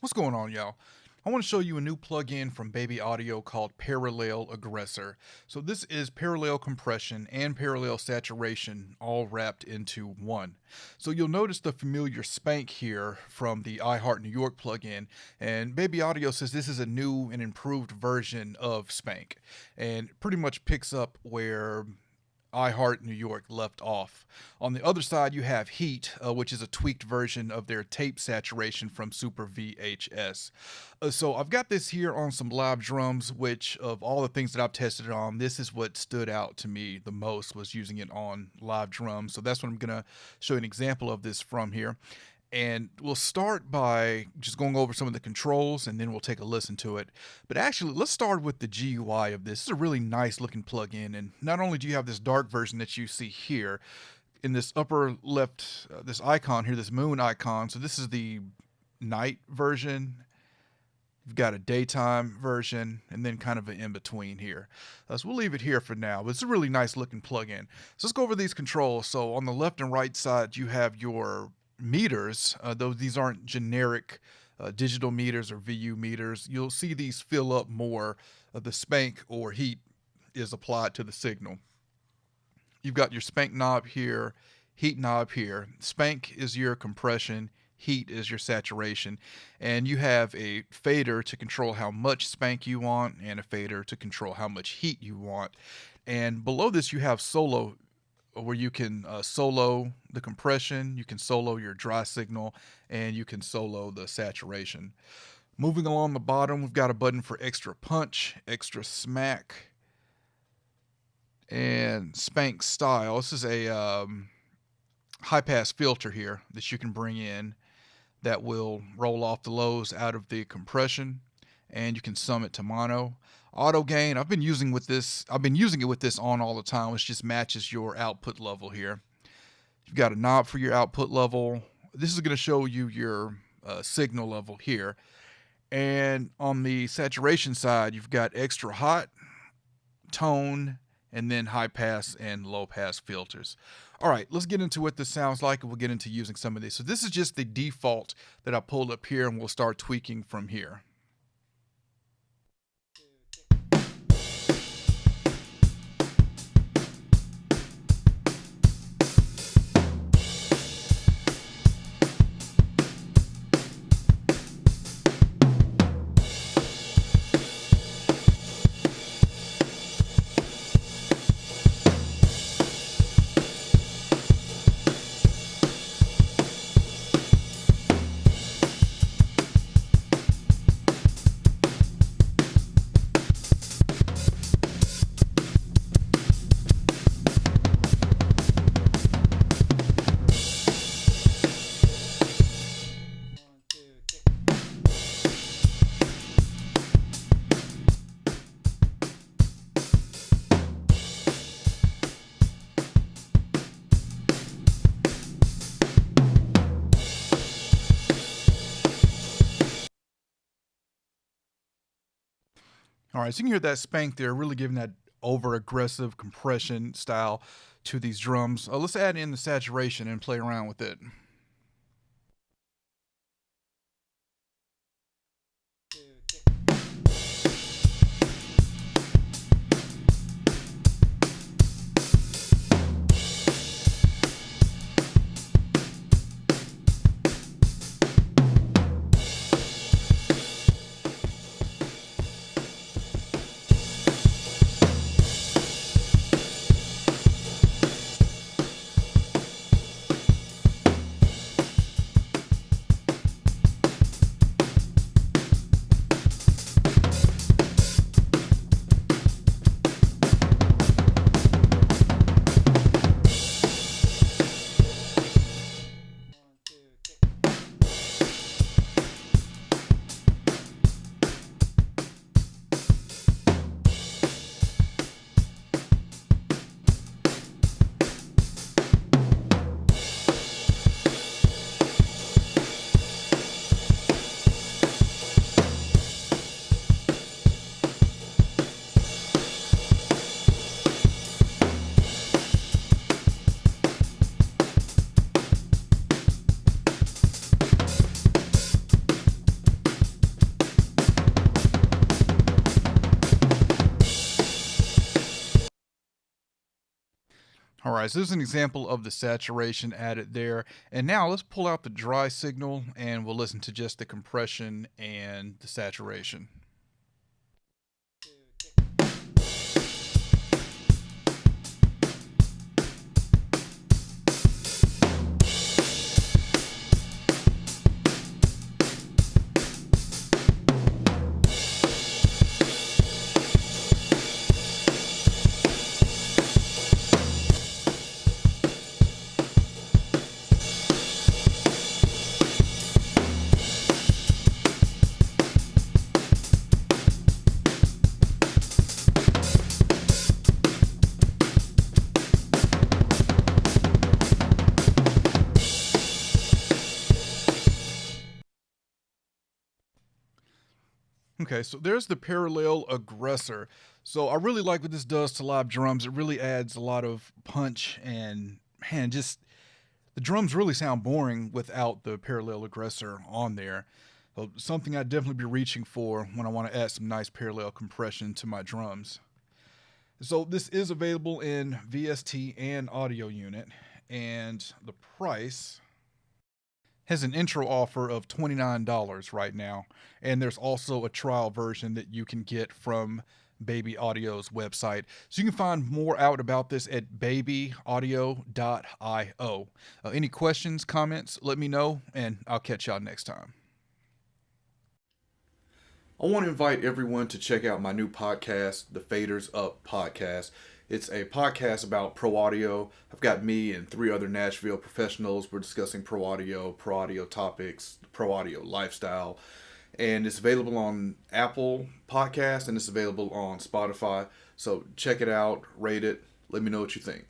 What's going on, y'all? I want to show you a new plugin from Baby Audio called Parallel Aggressor. So this is parallel compression and parallel saturation all wrapped into one. So you'll notice the familiar spank here from the iHeart New York plugin, and Baby Audio says this is a new and improved version of spank, and pretty much picks up where iHeart New York left off. On the other side, you have Heat, which is a tweaked version of their tape saturation from Super VHS. So I've got this here on some live drums, which of all the things that I've tested it on, this is what stood out to me the most was using it on live drums. So that's what I'm going to show you an example of this from here. And we'll start by just going over some of the controls and then we'll take a listen to it. But actually, let's start with the GUI of this. This is a really nice looking plugin. And not only do you have this dark version that you see here, in this upper left, this icon here, this moon icon. So this is the night version. You've got a daytime version and then kind of an in-between here. So we'll leave it here for now, but it's a really nice looking plugin. So let's go over these controls. So on the left and right side, you have your meters, though these aren't generic digital meters or VU meters. You'll see these fill up more. The spank or heat is applied to the signal. You've got your spank knob here, heat knob here. Spank is your compression, heat is your saturation, and you have a fader to control how much spank you want and a fader to control how much heat you want. And below this you have solo, where you can solo the compression, you can solo your dry signal, and you can solo the saturation. Moving along the bottom, we've got a button for extra punch, extra smack, and spank style. This is a high pass filter here that you can bring in that will roll off the lows out of the compression, and you can sum it to mono. Auto gain, I've been using it with this on all the time, which just matches your output level here. You've got a knob for your output level. This is going to show you your signal level here. And on the saturation side, you've got extra hot, tone, and then high pass and low pass filters. All right, let's get into what this sounds like, and we'll get into using some of these. So this is just the default that I pulled up here, and we'll start tweaking from here. All right, so you can hear that spank there, really giving that over aggressive compression style to these drums. Let's add in the saturation and play around with it. All right, so this is an example of the saturation added there. And now let's pull out the dry signal and we'll listen to just the compression and the saturation. Okay, so there's the parallel aggressor. So I really like what this does to live drums. It really adds a lot of punch and man, just the drums really sound boring without the parallel aggressor on there. So something I'd definitely be reaching for when I want to add some nice parallel compression to my drums. So this is available in VST and audio unit, and the price has an intro offer of $29 right now. And there's also a trial version that you can get from Baby Audio's website. So you can find more out about this at babyaudio.io. Any questions, comments, let me know, and I'll catch y'all next time. I want to invite everyone to check out my new podcast, the Faders Up Podcast. It's a podcast about pro audio. I've got me and 3 other Nashville professionals. We're discussing pro audio topics, pro audio lifestyle. And it's available on Apple Podcasts and it's available on Spotify. So check it out, rate it, let me know what you think.